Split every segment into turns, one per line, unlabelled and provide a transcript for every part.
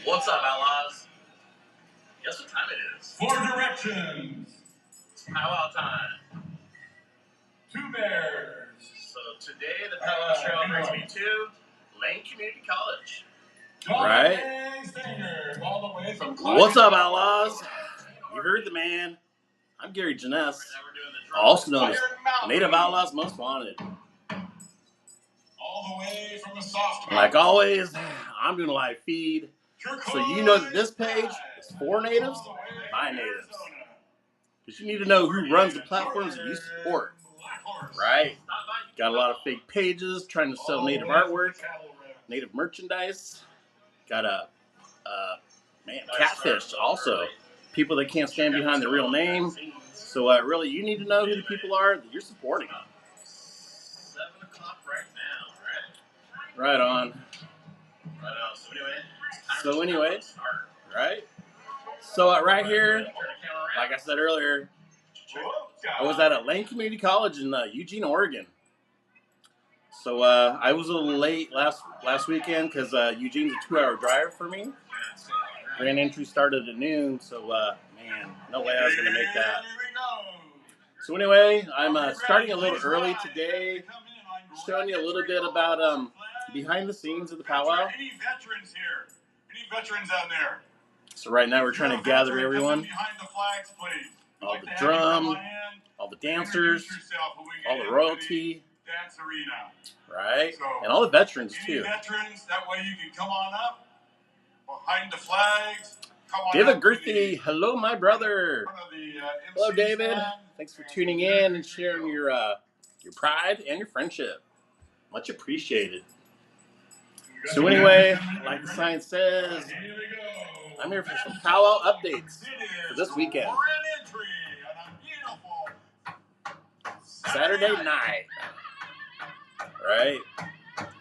What's up, outlaws? Guess what time it is?
4 directions.
It's powwow time.
2 bears.
So today the powwow trail brings me to Lane Community College.
Right?
All the way from
What's up, outlaws? You heard the man. I'm Gary Janess, also known as Native Outlaws Most Wanted.
All the way from the soft.
Like always, I'm doing a live feed, so you know that this page is for natives, by natives. Because you need to know who runs the platforms that you support, right? Got a lot of fake pages trying to sell native artwork, native merchandise. Got a catfish also. People that can't stand behind their real name. So really, you need to know who the people are that you're supporting.
7 o'clock right now,
Right on.
Right on.
So anyway, right? So right here, like I said earlier, I was at a Lane Community College in Eugene, Oregon. So I was a little late last weekend because Eugene's a 2-hour drive for me. Grand entry started at noon, so man, no way I was going to make that. So anyway, I'm starting a little early today, showing you a little bit about behind the scenes of the powwow.
Any veterans here? Any veterans out there?
So right now we're trying to gather everyone.
Behind the flags, please.
All the drum, all the dancers, all the royalty,
dance arena.
right? And all the veterans too.
Veterans, that way you can come on up behind the flags.
David Girthy, hello, my brother. Hello, David. Thanks for tuning in and sharing your pride and your friendship. Much appreciated. So anyway, like the sign says, I'm here for some powwow updates for this weekend. Saturday night. Right?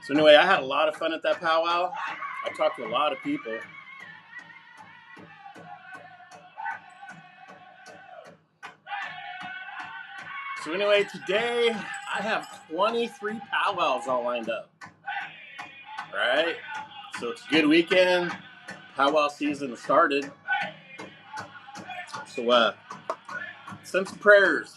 So anyway, I had a lot of fun at that powwow. I talked to a lot of people. So anyway, today I have 23 powwows all lined up. Right? So it's a good weekend. Powwow season started. So send some prayers.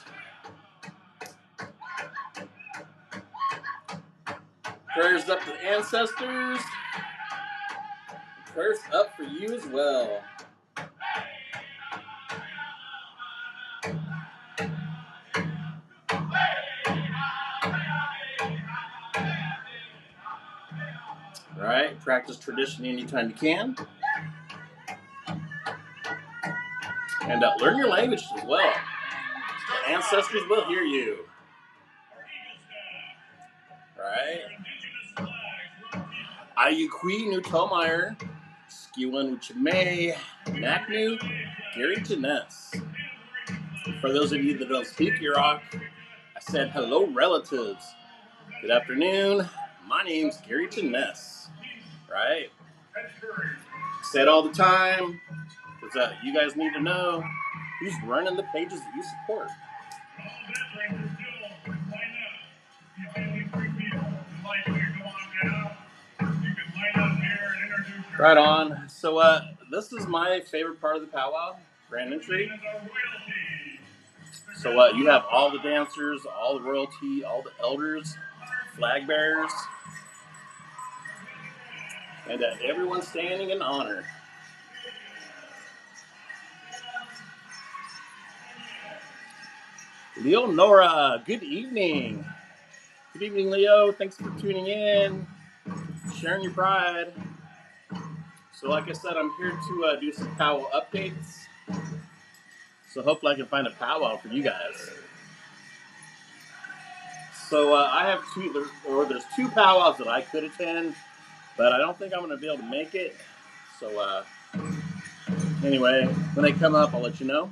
Prayers up to the ancestors. Prayers up for you as well. Right? Practice tradition anytime you can. And learn your language as well. The ancestors will hear you. Right? Ayukui Nutomeyer, Skiwan Uchime, Naknu, Gary Janess. For those of you that don't speak Yurok, I said hello, relatives. Good afternoon. My name's Gary Janess. Right? Said all the time, because you guys need to know who's running the pages that you support. Right on. So this is my favorite part of the powwow, grand entry. So you have all the dancers, all the royalty, all the elders, flag bearers, and everyone standing in honor. Leo Nora, good evening. Good evening, Leo. Thanks for tuning in, sharing your pride. So like I said, I'm here to do some powwow updates. So hopefully I can find a powwow for you guys. So I have there's 2 powwows that I could attend, but I don't think I'm going to be able to make it. So anyway, when they come up, I'll let you know.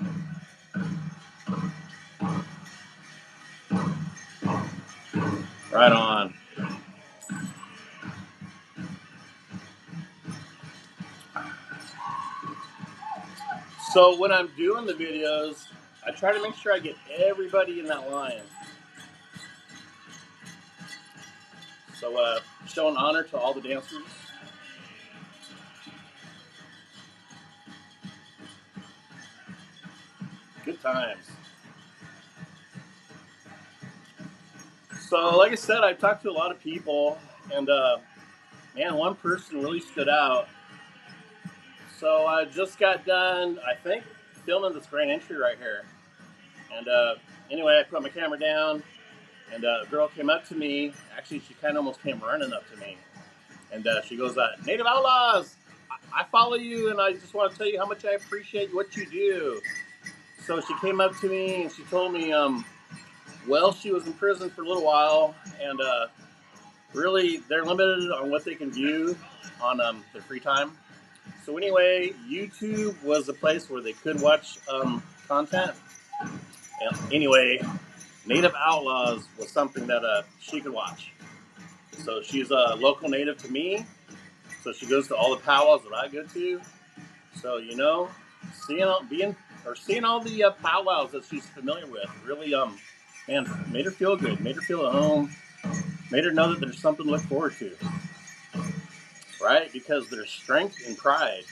Right on. So when I'm doing the videos, I try to make sure I get everybody in that line. So showing honor to all the dancers. Good times. So, like I said, I talked to a lot of people, and man, one person really stood out. So I just got done, I think, filming this grand entry right here. And anyway, I put my camera down, and a girl came up to me. Actually, she kind of almost came running up to me. And she goes, Native Outlaws, I follow you, and I just want to tell you how much I appreciate what you do. So she came up to me, and she told me, well, she was in prison for a little while, and really, they're limited on what they can view on their free time. So anyway, YouTube was a place where they could watch content. And anyway, Native Outlaws was something that she could watch. So she's a local native to me. So she goes to all the powwows that I go to. So seeing all the powwows that she's familiar with really man, made her feel good, made her feel at home, made her know that there's something to look forward to. Right? Because there's strength and pride.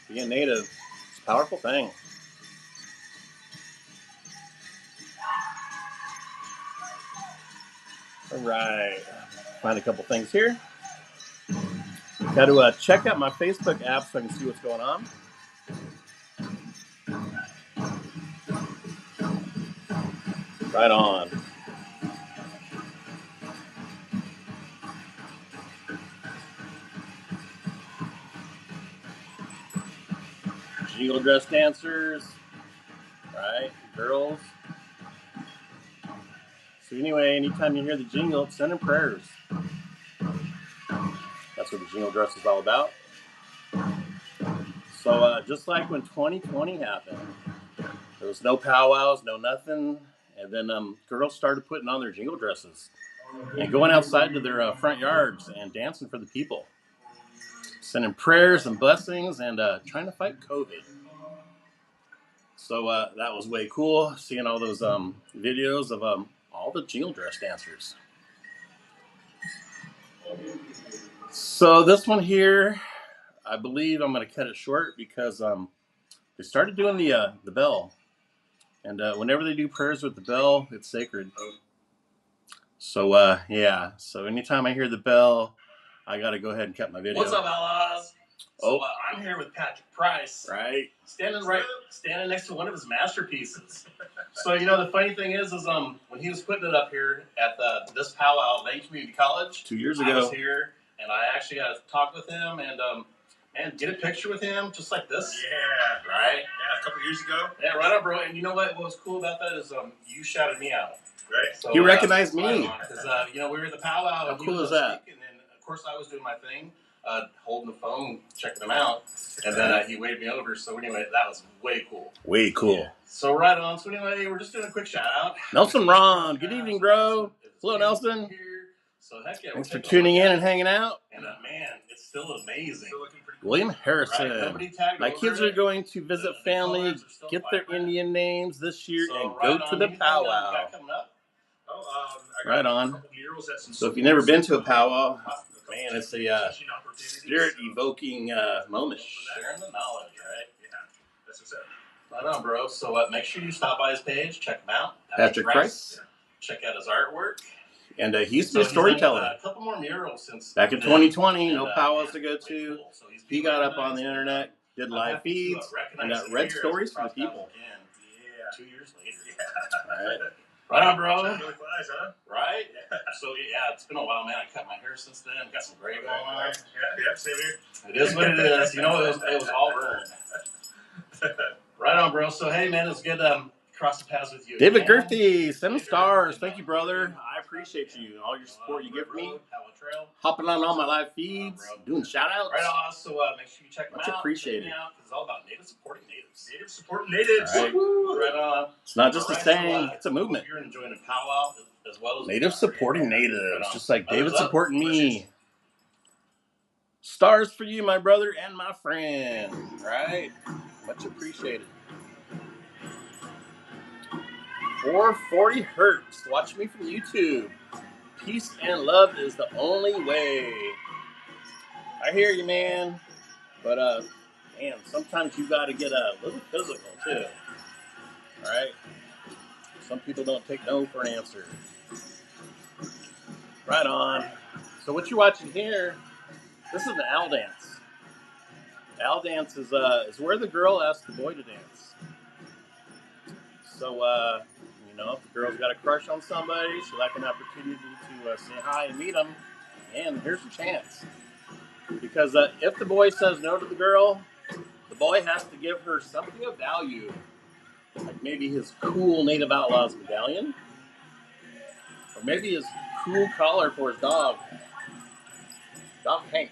Being native, it's a powerful thing. All right, find a couple things here. Got to check out my Facebook app so I can see what's going on. Right on. Jingle dress dancers, right? Girls. So anyway, anytime you hear the jingle, send in prayers. That's what the jingle dress is all about. So just like when 2020 happened, there was no powwows, no nothing, and then girls started putting on their jingle dresses and going outside to their front yards and dancing for the people, sending prayers and blessings and trying to fight COVID. So that was way cool, seeing all those videos of all the jingle dress dancers. So this one here, I believe I'm going to cut it short because they started doing the bell. And whenever they do prayers with the bell, it's sacred. So yeah, so anytime I hear the bell, I got to go ahead and cut my video.
What's up, Outlaws? So I'm here with Patrick Price.
Right.
Standing next to one of his masterpieces. So the funny thing is when he was putting it up here at this powwow at Lane Community College
2 years ago,
I was here and I actually got to talk with him and get a picture with him just like this.
Yeah.
Right.
Yeah, a couple years ago.
Yeah, right on, bro. And you know what was cool about that is you shouted me out.
Right.
So, he recognized me.
Because we were at the powwow.
How cool is that?
And then of course I was doing my thing. Holding the phone, checking them out, and then he waved me over. So anyway, that was way cool.
Way cool. Yeah.
So right on. So anyway, we're just doing a quick shout out.
Nelson Ron, good evening, bro. Hello, Nelson.
So heck yeah,
thanks for tuning in and hanging out.
And man, it's still amazing. Still looking pretty cool.
William Harrison.
Right?
My kids are going to visit family, get their Indian names this year, and go to the powwow. Right on. So if you've never been to a powwow, man, it's a spirit-evoking moment.
Sharing the knowledge, right? Yeah, that's what's up. Right on, bro. So make sure you stop by his page, check him out.
Patrick Price.
Yeah. Check out his artwork.
And he used to be a storyteller.
A couple more murals since
back in 2020, no powwows to go to. Cool. So he got up on the internet, did live feeds, and read stories for the people.
Yeah. 2 years later.
Yeah. All right.
Right on, bro.
Really flies, huh?
Right? Yeah. So, yeah, it's been a while, man. I cut my hair since then. Got some gray going on.
Yeah, same here.
It is what it is. It was all burned. Right on, bro. So, hey, man, it's good cross the paths with you.
David Gerthy, 7 stars. Thank you, brother. I appreciate you and all your support you give me. Hopping on all my live feeds, doing shout-outs.
Right on. So, make sure you check them out.
Much appreciated.
It's all about native supporting natives.
Native supporting natives.
Right.
Right on.
It's not just a saying, it's a movement.
You're enjoying a powwow as well as
native supporting natives, just like David supporting me. Stars for you, my brother and my friend. Right? Much appreciated. 440 Hertz. Watch me from YouTube. Peace and love is the only way. I hear you, man. But, man, sometimes you got to get a little physical, too. All right. Some people don't take no for an answer. Right on. So what you're watching here, this is an owl dance. Owl dance is where the girl asks the boy to dance. So you know, if the girl's got a crush on somebody, she'd like an opportunity to say hi and meet them. And here's your chance. Because if the boy says no to the girl, the boy has to give her something of value, like maybe his cool Native Outlaws medallion, or maybe his cool collar for his dog Hank.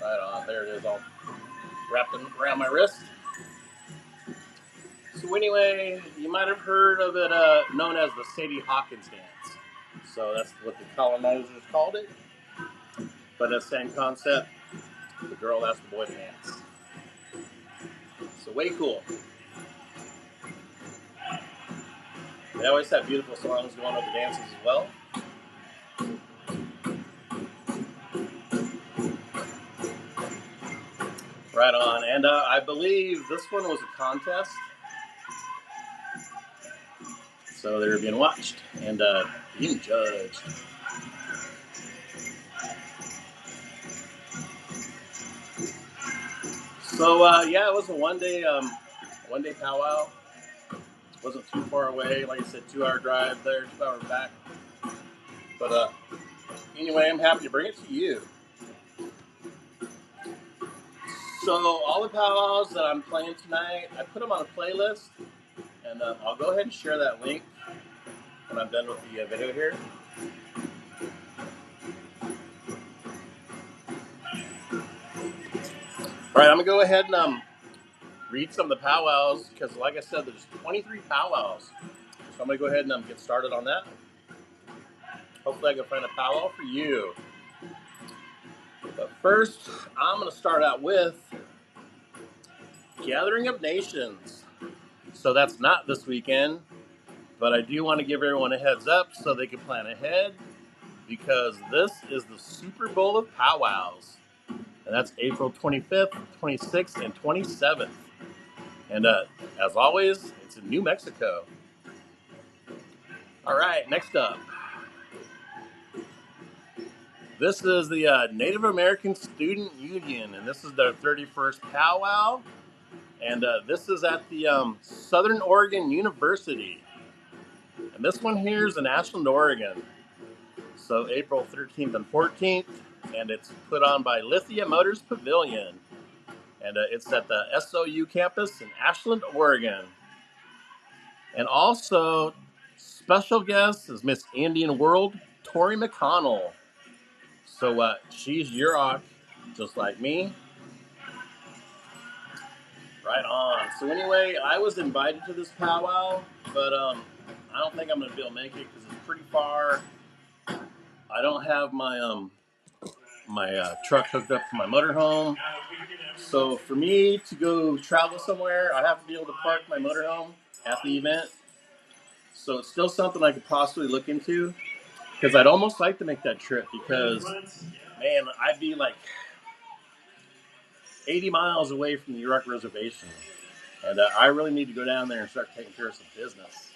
Right on, there it is, all wrapped around my wrist. So anyway, you might have heard of it known as the Sadie Hawkins dance. So that's what the colonizers called it. But the same concept, the girl asked the boy to dance. So way cool. They always have beautiful songs going with the dances as well. Right on. And I believe this one was a contest. So they were being watched and being judged. So yeah, it was a one-day powwow. Wasn't too far away. Like I said, 2-hour drive there, 2 hours back. But anyway, I'm happy to bring it to you. So all the powwows that I'm playing tonight, I put them on a playlist, and I'll go ahead and share that link when I'm done with the video here. All right, I'm gonna go ahead and read some of the powwows because, like I said, there's 23 powwows. So I'm gonna go ahead and get started on that. Hopefully, I can find a powwow for you. But first, I'm gonna start out with Gathering of Nations. So that's not this weekend, but I do want to give everyone a heads up so they can plan ahead because this is the Super Bowl of powwows. And that's April 25th, 26th, and 27th. And as always, it's in New Mexico. All right, next up. This is the Native American Student Union, and this is their 31st powwow. And this is at the Southern Oregon University. And this one here is in Ashland, Oregon. So April 13th and 14th. And it's put on by Lithia Motors Pavilion. And it's at the SOU campus in Ashland, Oregon. And also, special guest is Miss Indian World, Tori McConnell. So she's Yurok, just like me. Right on. So anyway, I was invited to this powwow, but I don't think I'm going to be able to make it because it's pretty far. I don't have my truck hooked up to my motorhome. So for me to go travel somewhere, I have to be able to park my motorhome at the event. So it's still something I could possibly look into because I'd almost like to make that trip because, man, I'd be like 80 miles away from the Yurok Reservation. And I really need to go down there and start taking care of some business.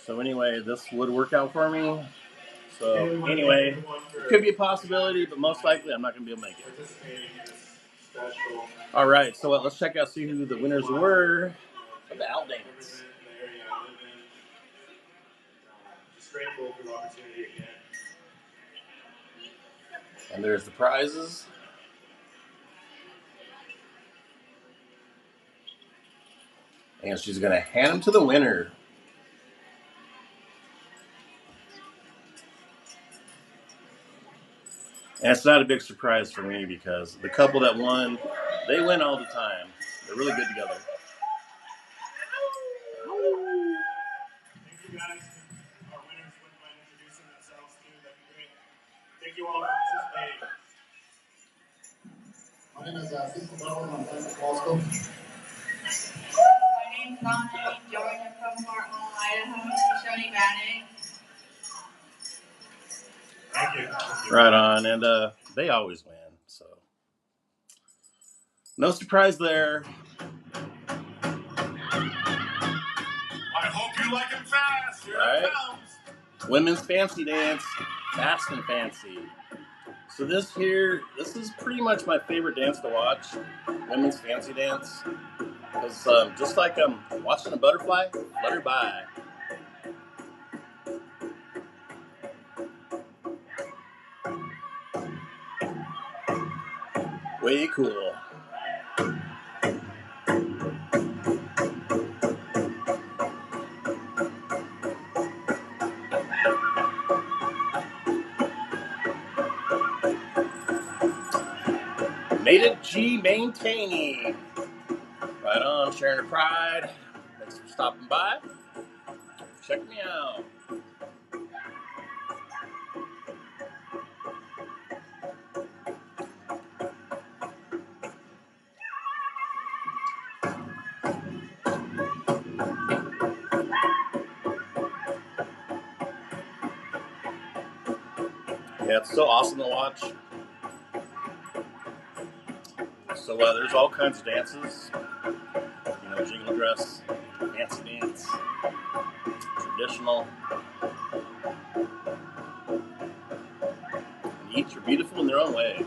So anyway, this would work out for me. So anyway, it could be a possibility, but most likely I'm not going to be able to make it. All right, so let's check out, see who the winners were of the Owl Dance. Just grateful for the opportunity again. And there's the prizes. And she's going to hand them to the winner. And it's not a big surprise for me because the couple that won, they win all the time. They're really good together. Thank you guys. Our winners wouldn't mind introducing themselves too. That'd be great. Thank you all for participating.
My name is Cecil Bell. I'm from Moscow.
My name's Donna Jordan. I'm from Fort Hall, Idaho. Shoshone Bannock.
Thank you.
Right on, and they always win, so no surprise there.
you like him fast? Here
Right.
it comes.
Women's fancy dance, fast and fancy. So this is pretty much my favorite dance to watch, women's fancy dance. Because just like watching a butterfly flutter by. Way cool. Native G maintaining. Right on, sharing the pride. Thanks for stopping by. Check me out. Yeah, it's so awesome to watch. So there's all kinds of dances. You know, jingle dress, fancy dance, traditional. And each are beautiful in their own way.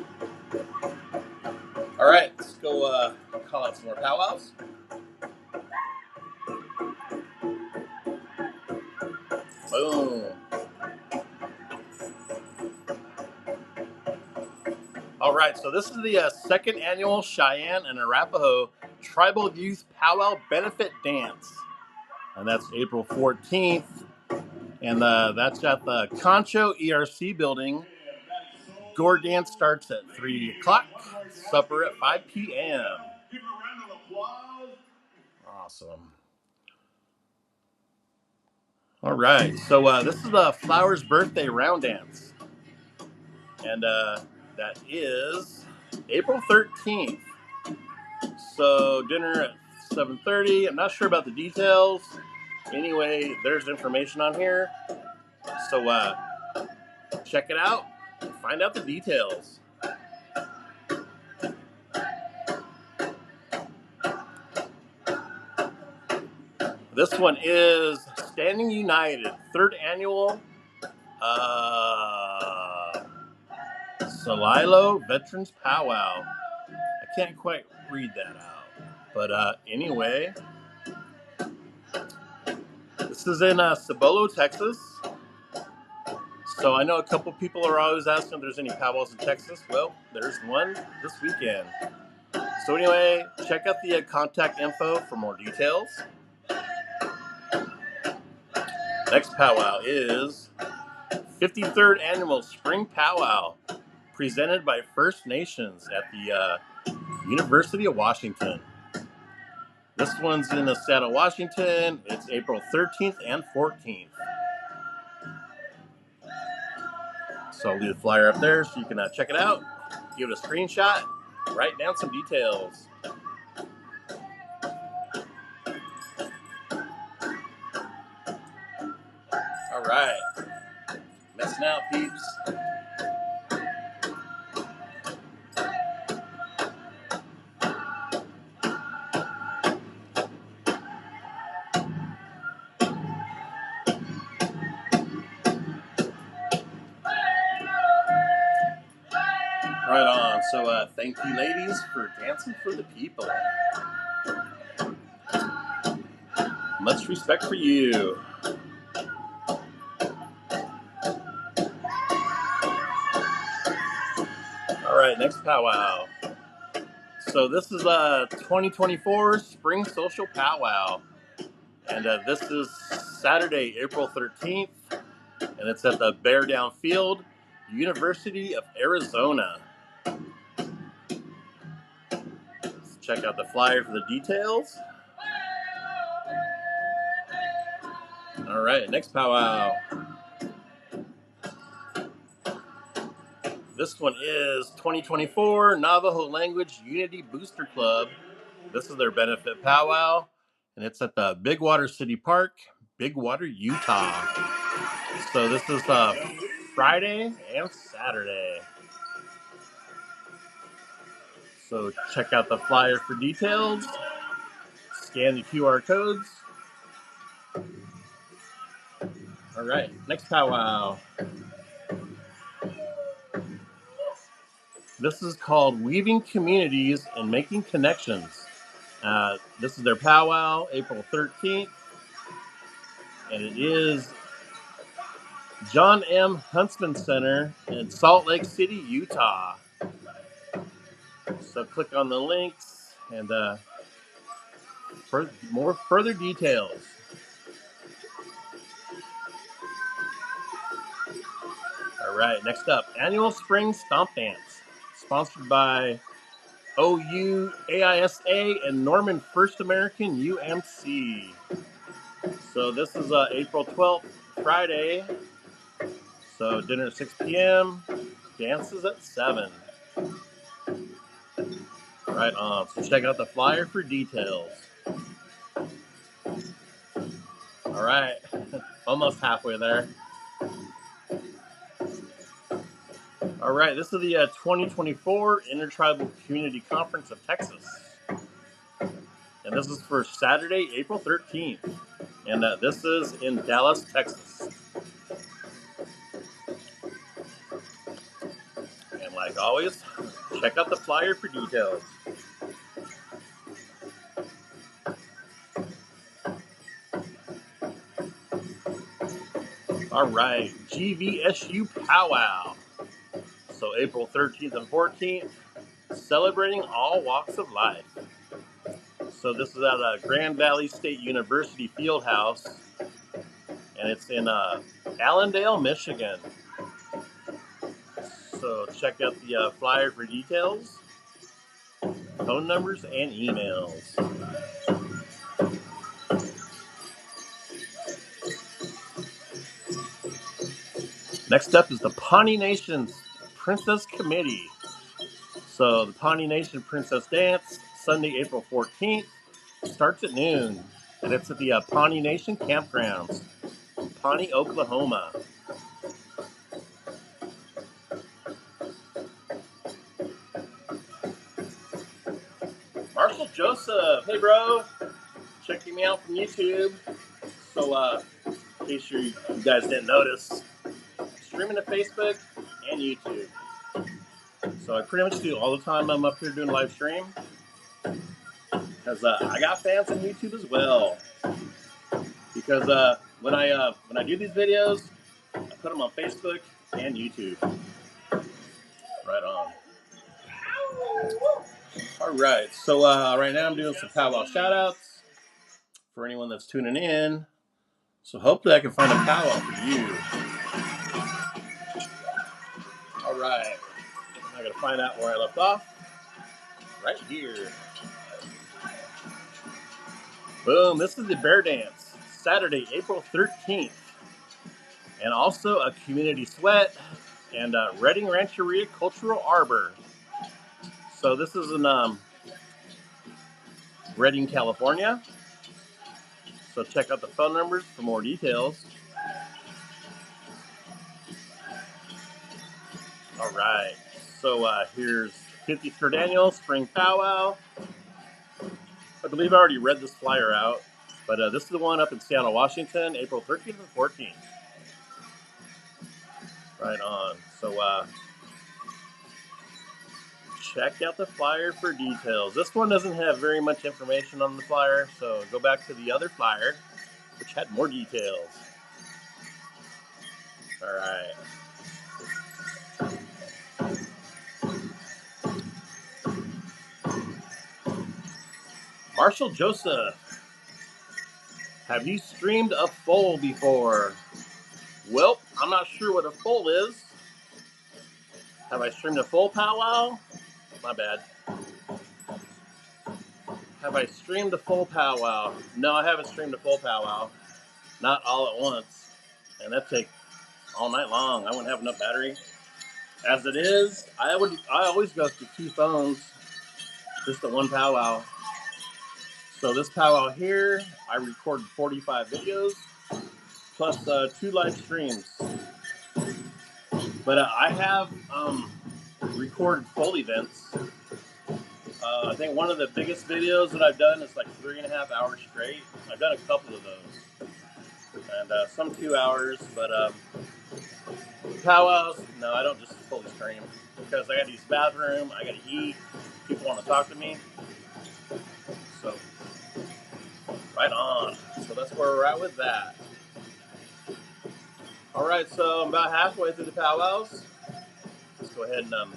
All right, let's go call out some more powwows. Boom. All right, so this is the second annual Cheyenne and Arapaho Tribal Youth Powwow Benefit Dance. And that's April 14th. And that's at the Concho ERC building. Gore dance starts at 3 o'clock, supper at 5 p.m. Awesome. All right, so this is the Flowers Birthday Round Dance. And that is April 13th. So dinner at 7:30. I'm not sure about the details. Anyway, there's information on here. So check it out and find out the details. This one is Standing United, third annual Salilo Veterans Powwow. I can't quite read that out. But anyway, this is in Cibolo, Texas. So I know a couple people are always asking if there's any powwows in Texas. Well, there's one this weekend. So anyway, check out the contact info for more details. Next powwow is 53rd Annual Spring Powwow, presented by First Nations at the University of Washington. This one's in Seattle, Washington. It's April 13th and 14th. So I'll leave the flyer up there so you can check it out, give it a screenshot, write down some details. All right. Messing out, peeps. Right on. So thank you, ladies, for dancing for the people. Much respect for you. All right, next powwow. So this is 2024 Spring Social Powwow. And this is Saturday, April 13th. And it's at the Bear Down Field, University of Arizona. Let's check out the flyer for the details. All right, next powwow. This one is 2024 Navajo Language Unity Booster Club. This is their benefit powwow, and it's at the Big Water City Park, Big Water, Utah. So this is Friday and Saturday. So check out the flyer for details. Scan the QR codes. All right, next powwow. This is called Weaving Communities and Making Connections. This is their powwow, April 13th, and it is John M. Huntsman Center in Salt Lake City, Utah. So click on the links and for more further details. All right, next up, Annual Spring Stomp Dance, sponsored by OU, AISA, and Norman First American UMC. So this is April 12th, Friday. So dinner at 6 p.m., dances at 7. Right on. So check out the flyer for details. All right, almost halfway there. All right, this is the 2024 Intertribal Community Conference of Texas. And this is for Saturday, April 13th. And this is in Dallas, Texas. And like always, check out the flyer for details. All right, GVSU Powwow. So April 13th and 14th, celebrating all walks of life. So this is at Grand Valley State University Fieldhouse, and it's in Allendale, Michigan. So check out the flyer for details, phone numbers, and emails. Next up is the Pawnee Nation's Princess Committee. So the Pawnee Nation Princess Dance, Sunday, April 14th, starts at noon. And it's at the Pawnee Nation Campgrounds, Pawnee, Oklahoma. Marshall Joseph, hey bro, checking me out from YouTube. So in case you guys didn't notice, streaming to Facebook and YouTube. So I pretty much do all the time I'm up here doing live stream, because I got fans on YouTube as well. Because when I do these videos, I put them on Facebook and YouTube. Right on. All right, so right now I'm doing some powwow shout-outs for anyone that's tuning in. So hopefully I can find a powwow for you. All right, I gotta find out where I left off. Right here. Boom, this is the Bear Dance, Saturday, April 13th. And also a community sweat and Redding Rancheria Cultural Arbor. So this is in Redding, California. So check out the phone numbers for more details. All right, so here's 53rd Annual Spring Powwow. I believe I already read this flyer out, but this is the one up in Seattle, Washington, April 13th and 14th. Right on. So check out the flyer for details. This one doesn't have very much information on the flyer, so go back to the other flyer, which had more details. All right. Marshall Joseph, have you streamed a foal before? Well, I'm not sure what a foal is. Have I streamed a full powwow? My bad. Have I streamed a full powwow? No, I haven't streamed a full powwow. Not all at once. And that'd take all night long. I wouldn't have enough battery. As it is, I always go through 2 phones, just the one powwow. So this powwow here, I recorded 45 videos, plus 2 live streams. But I have recorded full events. I think one of the biggest videos that I've done is like 3.5 hours straight. I've done a couple of those. and some 2 hours. But powwows, no, I don't just fully stream because I got to use the bathroom, I got to eat, people want to talk to me. So, right on. So that's where we're at with that. All right, so I'm about halfway through the powwows. Let's go ahead and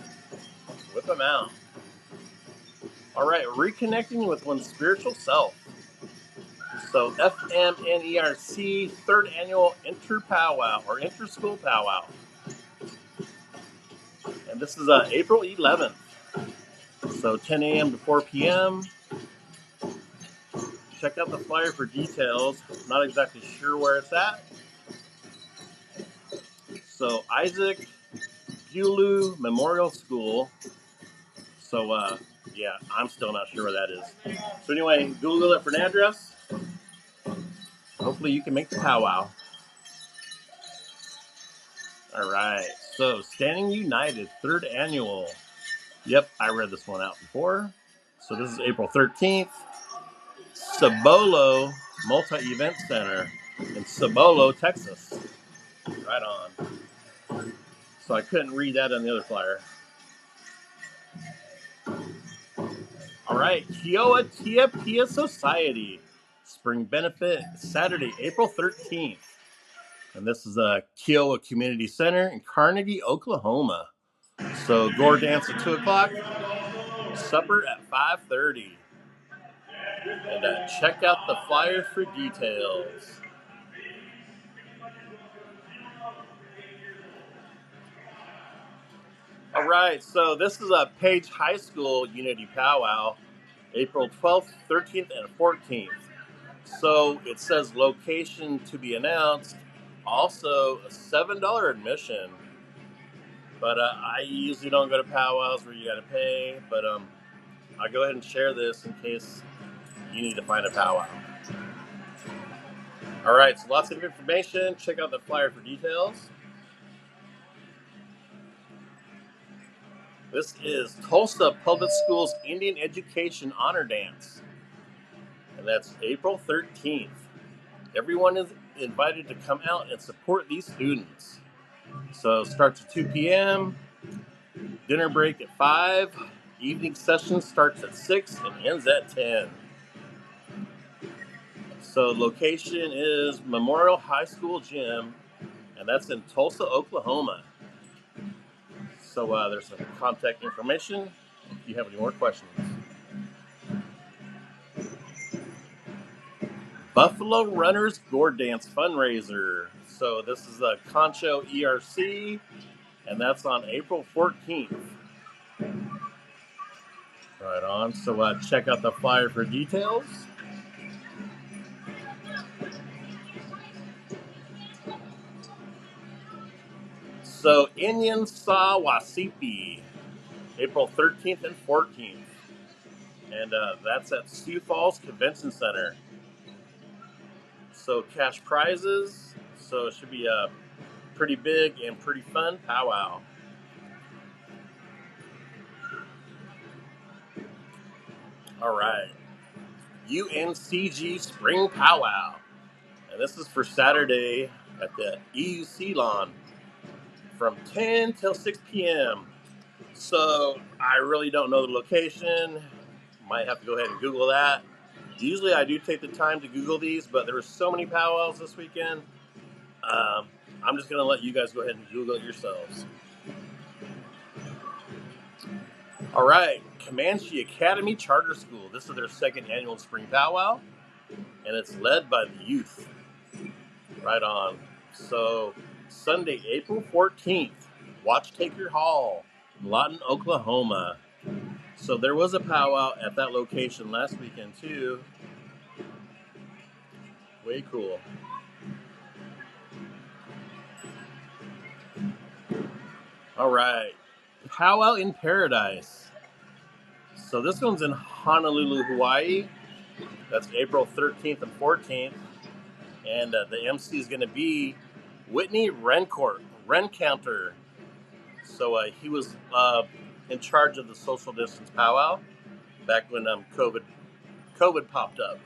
whip them out. All right, reconnecting with one's spiritual self. So FMNERC third annual inter powwow or inter school powwow, and this is April 11th. So 10 a.m. to 4 p.m. Check out the flyer for details. Not exactly sure where it's at. So Isaac Gulu Memorial School. So yeah, I'm still not sure where that is. So anyway, Google it for an address. Hopefully you can make the powwow. All right. So Standing United third annual. Yep, I read this one out before. So this is April 13th. Cibolo Multi-Event Center in Cibolo, Texas. Right on. So I couldn't read that on the other flyer. All right, Kiowa Tia Pia Society. Spring Benefit, Saturday, April 13th. And this is a Kiowa Community Center in Carnegie, Oklahoma. So Gore Dance at 2 o'clock, supper at 5:30. And check out the flyer for details. All right, so this is a Page High School Unity Powwow, April 12th, 13th, and 14th. So it says location to be announced. Also, a $7 admission. But I usually don't go to powwows where you got to pay. But I'll go ahead and share this in case you need to find a powwow. All right, so lots of information. Check out the flyer for details. This is Tulsa Public Schools Indian Education Honor Dance. And that's April 13th. Everyone is invited to come out and support these students. So it starts at 2 p.m., dinner break at 5, evening session starts at 6 and ends at 10. So location is Memorial High School Gym, and that's in Tulsa, Oklahoma. So there's some contact information if you have any more questions. Buffalo Runners Gourd Dance fundraiser. So this is a Concho ERC, and that's on April 14th. Right on. So check out the flyer for details. So Inyan Sa Wasipi, April 13th and 14th. And that's at Sioux Falls Convention Center. So cash prizes. So it should be a pretty big and pretty fun powwow. All right. UNCG Spring Powwow. And this is for Saturday at the EUC lawn from 10 till 6 p.m. So I really don't know the location. Might have to go ahead and Google that. Usually I do take the time to Google these, but there were so many powwows this weekend. I'm just going to let you guys go ahead and Google it yourselves. All right, Comanche Academy Charter School. This is their second annual spring powwow, and it's led by the youth. Right on. So Sunday, April 14th, Watchtaker Hall, Lawton, Oklahoma. So there was a powwow at that location last weekend too. Way cool. All right, Powwow in Paradise. So this one's in Honolulu, Hawaii. That's April 13th and 14th. And the MC is going to be Whitney Rencounter. So he was in charge of the social distance powwow back when COVID popped up.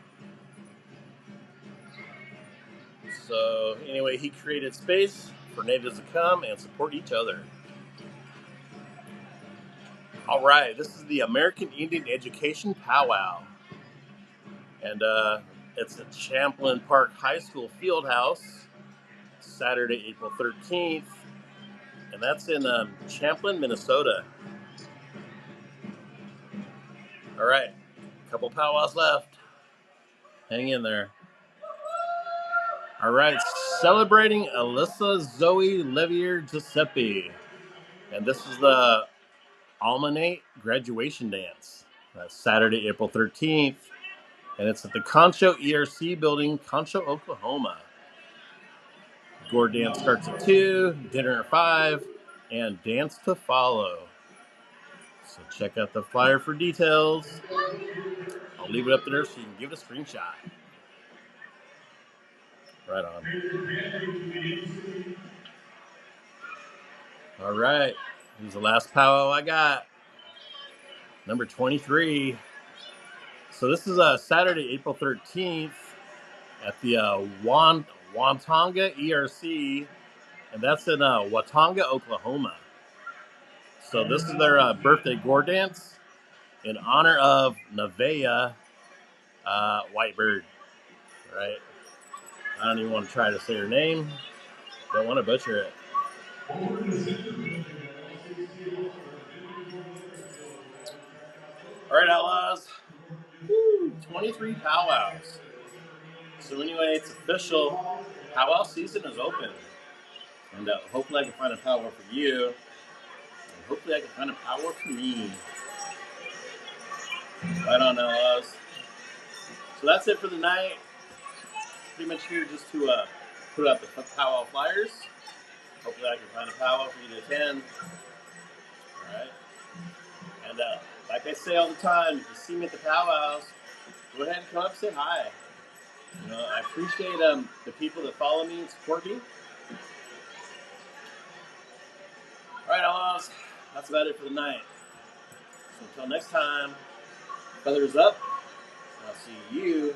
So anyway, he created space for natives to come and support each other. All right, this is the American Indian Education Powwow. And it's at Champlain Park High School Fieldhouse, Saturday, April 13th. And that's in Champlain, Minnesota. All right, a couple powwows left. Hang in there. All right, celebrating Alyssa Zoe Levier Giuseppe. And this is the Almanate graduation dance. That's Saturday, April 13th. And it's at the Concho ERC building, Concho, Oklahoma. Gore dance starts at 2, dinner at 5, and dance to follow. So check out the flyer for details. I'll leave it up there so you can give it a screenshot. Right on. All right. Here's the last powwow I got. Number 23. So this is Saturday, April 13th at the Watonga ERC, and that's in Watonga, Oklahoma. So this is their birthday gore dance in honor of Nevaeh Whitebird, right? I don't even want to try to say her name. Don't want to butcher it. All right, Outlaws. 23 powwows. So anyway, it's official. Powwow season is open. And hopefully I can find a powwow for you. And hopefully I can find a powwow for me. Right on, Outlaws. So that's it for the night. Pretty much here just to put out the powwow flyers. Hopefully I can find a powwow for you to attend. Alright. And like I say all the time, if you see me at the powwows, go ahead and come up and say hi. You know, I appreciate the people that follow me and support me. Alright, Outlaws. That's about it for the night. So until next time, feathers up. I'll see you